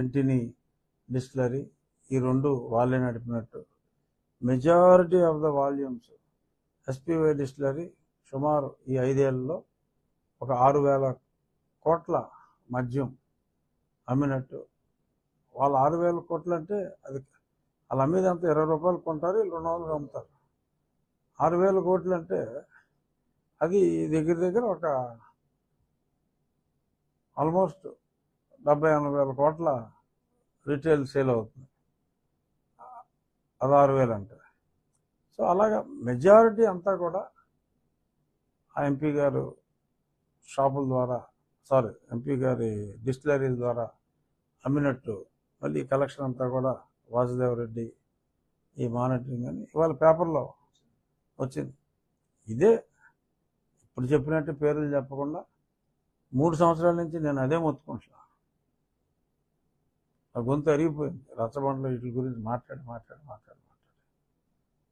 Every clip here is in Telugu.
వెంటిని డిస్టిలరీ ఈ రెండు వాళ్ళే నడిపినట్టు. Majority of the volumes SPY distillery సుమారు ఈ 5 ఏళ్లలో ఒక 6,000 కోట్ల మద్యం అమ్మినట్టు. వాళ్ళు 6,000 కోట్లు అంటే అది వాళ్ళు అమ్మేది అంతా 20 రూపాయలు కొంటారు, 200 అమ్ముతారు. 6,000 కోట్లు అంటే అది దగ్గర దగ్గర ఒక ఆల్మోస్ట్ 70,000-80,000 కోట్ల రీటైల్ సేల్ అవుతుంది. అది 6,000 అంటే. సో అలాగా మెజారిటీ అంతా కూడా ఆ ఎంపీ గారు షాపుల ద్వారా ఎంపీ గారి డిస్టిలరీల ద్వారా అమ్మినట్టు. మళ్ళీ కలెక్షన్ అంతా కూడా వాసుదేవరెడ్డి ఈ మానిటరింగ్ అని ఇవాళ పేపర్లో వచ్చింది. ఇదే ఇప్పుడు చెప్పినట్టు పేర్లు చెప్పకుండా 3 సంవత్సరాల నుంచి నేను అదే మొత్తుకుంటున్నా. ఆ గొంతు అరిగిపోయింది రచ్చబండలో వీటి గురించి మాట్లాడి.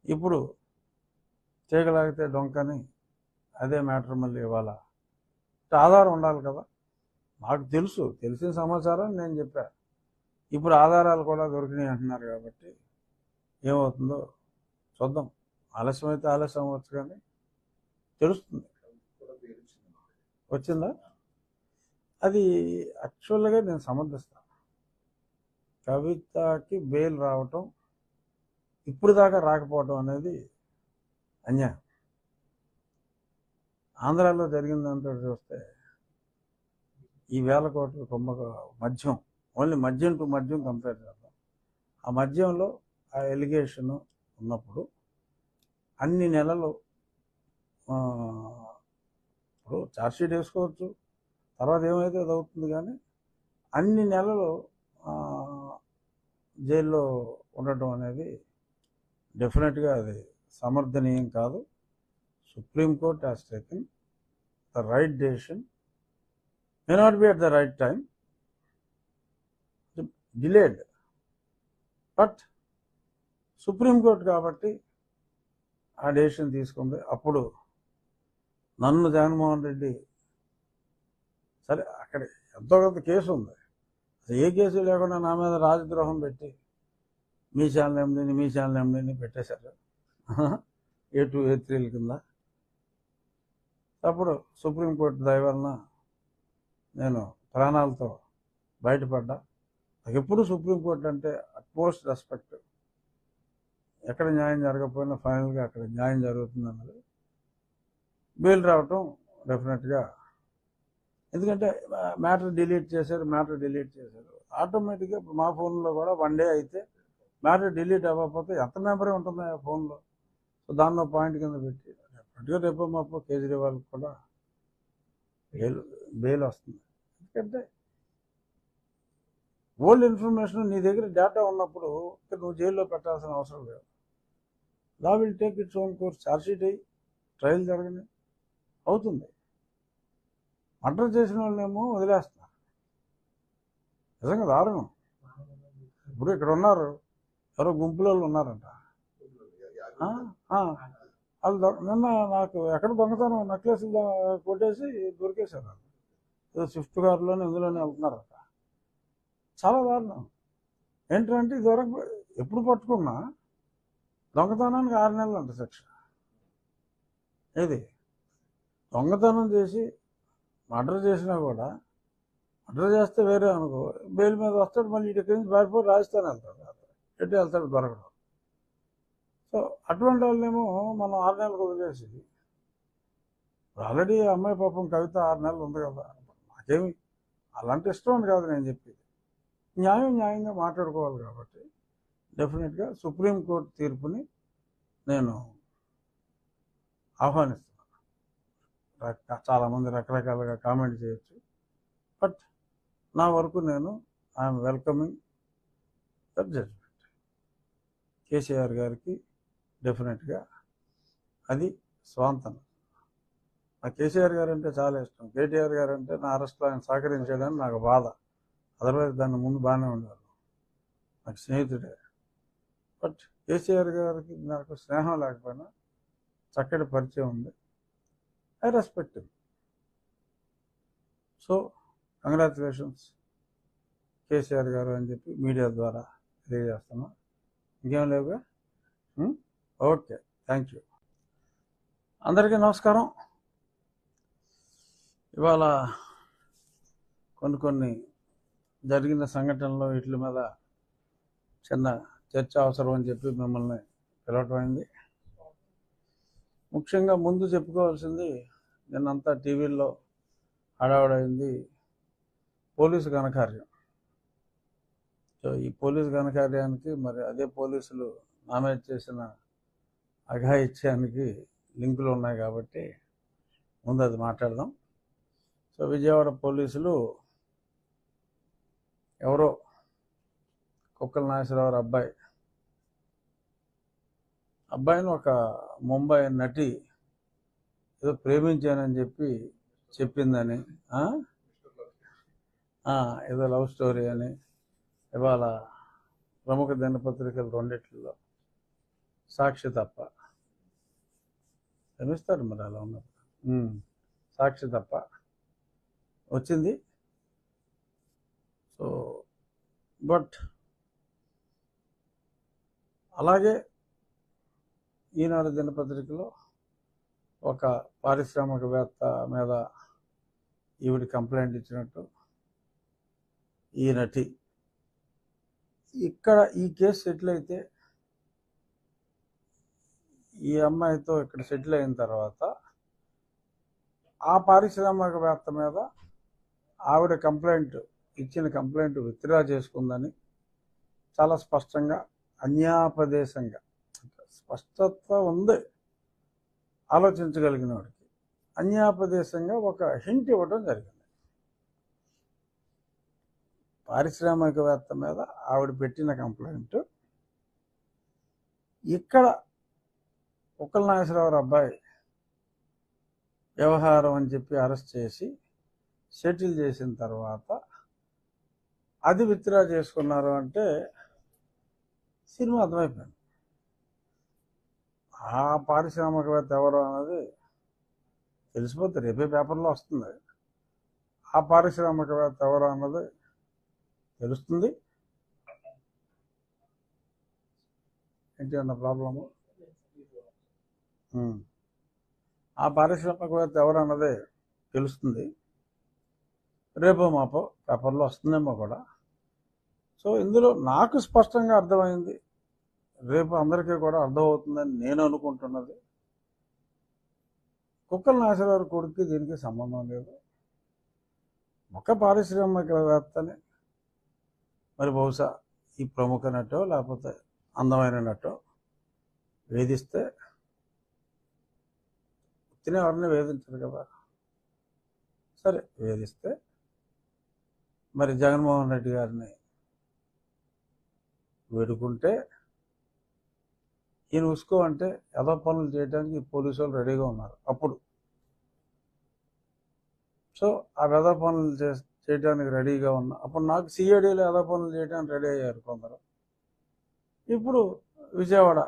ఇప్పుడు చేయగలిగితే డొంకని అదే మ్యాటర్ మళ్ళీ ఇవాళ ఆధారం ఉండాలి కదా. నాకు తెలిసిన సమాచారం నేను చెప్పా. ఇప్పుడు ఆధారాలు కూడా దొరికినాయి అంటున్నారు కాబట్టి ఏమవుతుందో చూద్దాం. ఆలస్యం అయితే ఆలస్యం అవ్వచ్చు కానీ తెలుస్తుంది. వచ్చిందా? అది యాక్చువల్గా నేను సమర్థిస్తాను. కవితకి బెయిల్ రావటం ఇప్పుడు దాకా రాకపోవటం అనేది అన్యాయం. ఆంధ్రాలో జరిగిందంతా చూస్తే ఈ 1,000 కోట్ల మద్యం, ఓన్లీ మద్యం టు మద్యం కంపేర్ చేద్దాం. ఆ మద్యంలో ఆ ఎలిగేషన్ ఉన్నప్పుడు అన్ని నెలలు ఇప్పుడు ఛార్జ్షీట్ వేసుకోవచ్చు, తర్వాత ఏమైతే అది అవుతుంది, కానీ అన్ని నెలలు జైల్లో ఉండటం అనేది డెఫినెట్గా అది సమర్థనీయం కాదు. Supreme court has taken the right decision. May not be at the right time, delayed, but supreme court కాబట్టి ఆ డెసిషన్ తీసుకుంది. అప్పుడు నన్ను జగన్మోహన్ రెడ్డి సరే అక్కడ ఎంతో కొంత కేసు ఉంది, ఏ కేసు లేకుండా నా మీద రాజద్రోహం పెట్టి మీ ఛానల్ ఎండీని పెట్టేశారు A2 A3 కింద. అప్పుడు సుప్రీంకోర్టు దయ వలన నేను ప్రాణాలతో బయటపడ్డా. నాకు ఎప్పుడు సుప్రీంకోర్టు అంటే అట్మోస్ట్ రెస్పెక్ట్. ఎక్కడ న్యాయం జరగకపోయినా ఫైనల్గా అక్కడ న్యాయం జరుగుతుంది అన్నది. బెయిల్ రావటం డెఫినెట్గా, ఎందుకంటే మ్యాటర్ డిలీట్ చేశారు. ఆటోమేటిక్గా ఇప్పుడు మా ఫోన్లో కూడా 1 డే అయితే మ్యాటర్ డిలీట్ అవ్వకపోతే ఎంత మెమరీ ఉంటుంది ఆ ఫోన్లో. సో దానిలో పాయింట్ కింద పెట్టి డెఫినెట్గా రేపు మాపు కేజ్రీవాల్కి కూడా బెయిల్ వస్తుంది. ఎందుకంటే ఓల్డ్ ఇన్ఫర్మేషన్ నీ దగ్గర డేటా ఉన్నప్పుడు నువ్వు జైల్లో పెట్టాల్సిన అవసరం లేదు. Law will take its own course. Chargesheet అయ్యి ట్రయల్ జరగని అవుతుంది. మర్డర్ చేసిన వాళ్ళేమో వదిలేస్తున్నారు. నిజంగా దారుణం. ఇప్పుడు ఇక్కడ ఉన్నారు, ఎవరో గుంపులో ఉన్నారంట. వాళ్ళు నిన్న నాకు ఎక్కడ దొంగతనం నెక్లెస్లు కొట్టేసి దొరికేశారు. ఏదో స్విఫ్ట్ కారులోనే ఇందులోనే వెళ్తున్నారట. చాలా దారుణం. ఏంటంటే ఇదివరకు ఎప్పుడు పట్టుకున్నా దొంగతనానికి 6 నెలలు అంట శిక్ష. ఏది దొంగతనం చేసి మర్డర్ చేసినా కూడా, మర్డర్ చేస్తే వేరే అనుకో, బెయిల్ మీద వస్తాడు, మళ్ళీ ఇటు నుంచి పారిపోయి రాజస్థాన్ వెళ్తాడు, ఎటు వెళ్తాడు దొరకడం. సో అటువంటి వాళ్ళేమో మనం 6 నెలలకు వదిలేసి, ఆల్రెడీ అమ్మాయి పాపం కవిత 6 నెలలు ఉంది కదా, నాకేమి అలాంటి ఇష్టం అని కాదు నేను చెప్పేది. న్యాయంగా మాట్లాడుకోవాలి కాబట్టి డెఫినెట్గా సుప్రీంకోర్టు తీర్పుని నేను ఆహ్వానిస్తున్నాను. చాలామంది రకరకాలుగా కామెంట్ చేయొచ్చు, బట్ నా వరకు నేను I'm welcoming that judgment. KCR గారికి డెఫినెట్గా అది స్వాంతనం. నాకు కేసీఆర్ గారు అంటే చాలా ఇష్టం. కేటీఆర్ గారు అంటే నా అరెస్ట్లో ఆయన సహకరించడానికి నాకు బాధ. అదర్వైజ్ దాని ముందు బాగానే ఉండేవారు, నాకు స్నేహితుడే. బట్ కేసీఆర్ గారికి నాకు స్నేహం లేకపోయినా చక్కటి పరిచయం ఉంది. I respect him. So congratulations KCR గారు అని చెప్పి మీడియా ద్వారా తెలియజేస్తున్నా. ఇంకేం లేవుగా. Okay, thank you. అందరికీ నమస్కారం. ఇవాళ కొన్ని జరిగిన సంఘటనలు వీటి మీద చిన్న చర్చ అవసరం అని చెప్పి మిమ్మల్ని పిలవటమైంది. ముఖ్యంగా ముందు చెప్పుకోవాల్సింది, నిన్నంతా టీవీల్లో హడావుడైంది పోలీసు ఘనకార్యం. సో ఈ పోలీసు ఘనకార్యానికి మరి అదే పోలీసులు నామినేట్ చేసిన అఘాయిత్యానికి లింకులు ఉన్నాయి కాబట్టి ముందు అది మాట్లాడదాం. సో విజయవాడ పోలీసులు ఎవరో కుక్కల నాగేశ్వరరావు అబ్బాయిని ఒక ముంబై నటి ఏదో ప్రేమించానని చెప్పి చెప్పిందని, ఏదో లవ్ స్టోరీ అని ఇవాళ ప్రముఖ దినపత్రికలు రెండిట్లో సాక్షి తప్ప క్షమిస్తారు మరి అలా ఉన్నప్పుడు సాక్షి తప్ప వచ్చింది. సో బట్ అలాగే ఈనాడు దినపత్రికలో ఒక పారిశ్రామికవేత్త మీద ఈవిడ కంప్లైంట్ ఇచ్చినట్టు ఈ నటి ఇక్కడ ఈ కేసు సెటిల్ అయితే, ఈ అమ్మాయితో ఇక్కడ సెటిల్ అయిన తర్వాత ఆ పారిశ్రామికవేత్త మీద ఆవిడ ఇచ్చిన కంప్లైంట్ విత్డ్రా చేసుకుందని చాలా స్పష్టంగా అన్యాపదేశంగా, స్పష్టత ఉంది ఆలోచించగలిగిన వాడికి, అన్యాపదేశంగా ఒక హింట్ ఇవ్వడం జరిగింది. పారిశ్రామికవేత్త మీద ఆవిడ పెట్టిన కంప్లైంట్ ఇక్కడ కుక్కల నాగేశ్వరరావు అబ్బాయి వ్యవహారం అని చెప్పి అరెస్ట్ చేసి సెటిల్ చేసిన తర్వాత అది విత్డ్రా చేసుకున్నారు అంటే సినిమా అర్థమైపోయింది. ఆ పారిశ్రామికవేత్త ఎవరు అన్నది తెలిసిపోతుంది, రేపే పేపర్లో వస్తుంది. ఆ పారిశ్రామికవేత్త ఎవరు అన్నది తెలుస్తుంది. ఏంటి అన్న ప్రాబ్లము? ఆ పారిశ్రామికవేత్త ఎవరు అన్నదే తెలుస్తుంది, రేపో మాపో పేపర్లో వస్తుందేమో కూడా. సో ఇందులో నాకు స్పష్టంగా అర్థమైంది, రేపు అందరికీ కూడా అర్థమవుతుందని నేను అనుకుంటున్నది, కుక్కల నాగేశ్వరరావు కొడుకు దీనికి సంబంధం లేదు. ఒక పారిశ్రామికవేత్తని మరి బహుశా ఈ ప్రముఖ నటో లేకపోతే అందమైన నటో వేధిస్తే, తినే ఎవరిని వేధించరు కదా, సరే వేధిస్తే మరి జగన్మోహన్ రెడ్డి గారిని వేడుకుంటే ఈయన ఉసుకో అంటే ఏదో పనులు చేయడానికి పోలీసు వాళ్ళు రెడీగా ఉన్నారు అప్పుడు. సో ఆ వెధ పనులు చేయడానికి రెడీగా ఉన్నా అప్పుడు నాకు సిఐడీలో ఏదో పనులు చేయడానికి రెడీ అయ్యారు కొందరు. ఇప్పుడు విజయవాడ